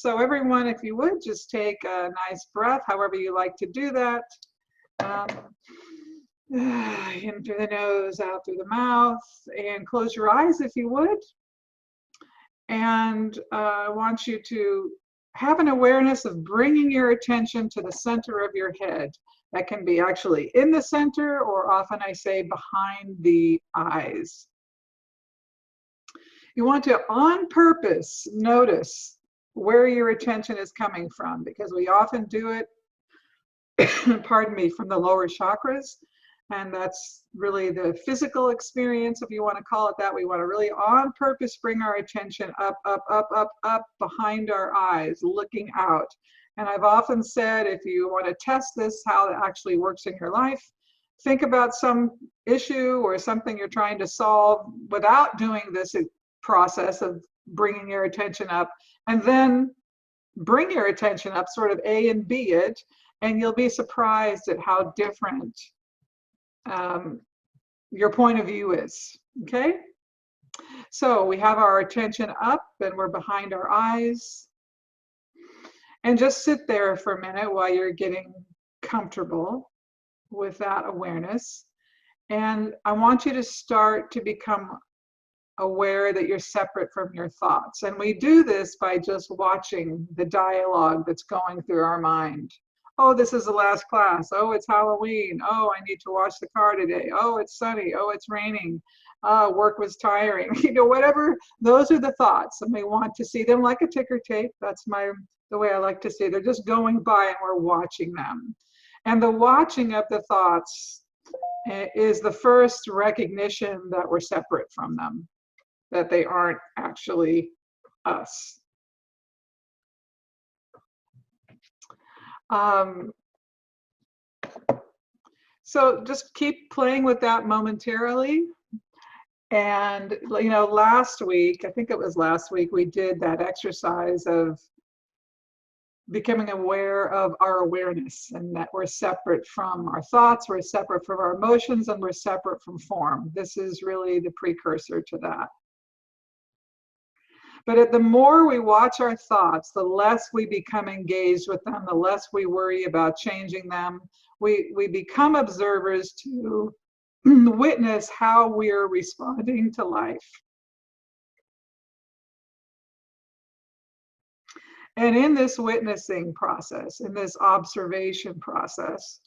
So everyone, if you would, just take a nice breath, however you like to do that. In through the nose, out through the mouth, and close your eyes if you would. And I want you to have an awareness of bringing your attention to the center of your head. That can be actually in the center, or often I say behind the eyes. You want to, on purpose, notice where your attention is coming from, because we often do it, pardon me, from the lower chakras. And that's really the physical experience, if you want to call it that. We want to really on purpose bring our attention up, up, up, up, up behind our eyes, looking out. And I've often said, if you want to test this, how it actually works in your life, think about some issue or something you're trying to solve without doing this process of bringing your attention up, and then bring your attention up, sort of A and B it, and you'll be surprised at how different your point of view is. Okay, so we have our attention up and we're behind our eyes, and just sit there for a minute while you're getting comfortable with that awareness. And I want you to start to become aware that you're separate from your thoughts. And we do this by just watching the dialogue that's going through our mind. Oh, this is the last class. Oh, it's Halloween. Oh, I need to wash the car today. Oh, it's sunny. Oh, it's raining. Work was tiring. You know, whatever. Those are the thoughts, and we want to see them like a ticker tape. That's the way I like to say. They're just going by, and we're watching them. And the watching of the thoughts is the first recognition that we're separate from them, that they aren't actually us. So just keep playing with that momentarily. And, you know, last week, I think it was last week, we did that exercise of becoming aware of our awareness, and that we're separate from our thoughts, we're separate from our emotions, and we're separate from form. This is really the precursor to that. But the more we watch our thoughts, the less we become engaged with them, the less we worry about changing them. We become observers to witness how we're responding to life. And in this witnessing process, in this observation process,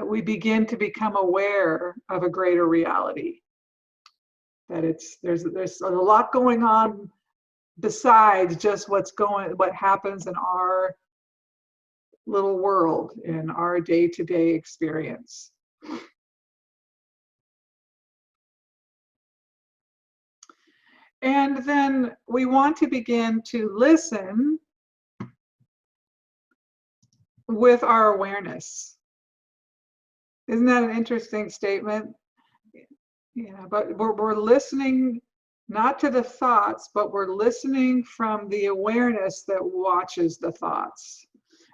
we begin to become aware of a greater reality. That there's a lot going on besides just what happens in our little world, in our day-to-day experience. And then we want to begin to listen with our awareness. Isn't that an interesting statement? Yeah, but we're listening not to the thoughts, but we're listening from the awareness that watches the thoughts.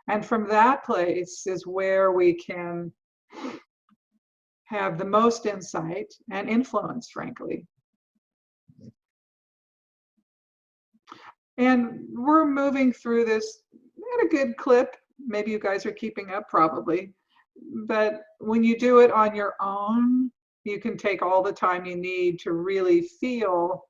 And from that place is where we can have the most insight and influence, frankly. And we're moving through this at a good clip. Maybe you guys are keeping up, probably. But when you do it on your own, you can take all the time you need to really feel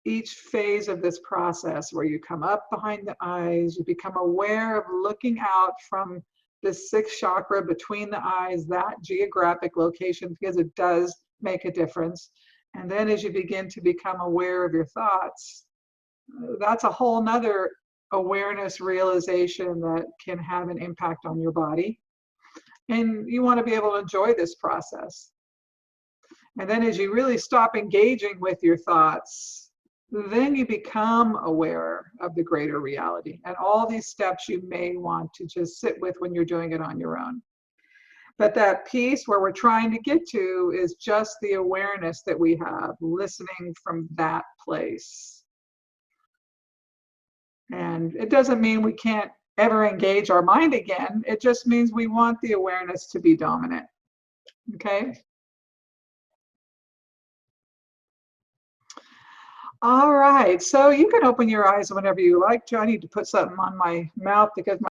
each phase of this process, where you come up behind the eyes, you become aware of looking out from the sixth chakra between the eyes, that geographic location, because it does make a difference. And then as you begin to become aware of your thoughts, that's a whole nother awareness realization that can have an impact on your body. And you want to be able to enjoy this process. And then as you really stop engaging with your thoughts, then you become aware of the greater reality. And all these steps you may want to just sit with when you're doing it on your own. But that piece where we're trying to get to is just the awareness that we have, listening from that place. And it doesn't mean we can't ever engage our mind again. It just means we want the awareness to be dominant. Okay? All right, so you can open your eyes whenever you like to. I need to put something on my mouth because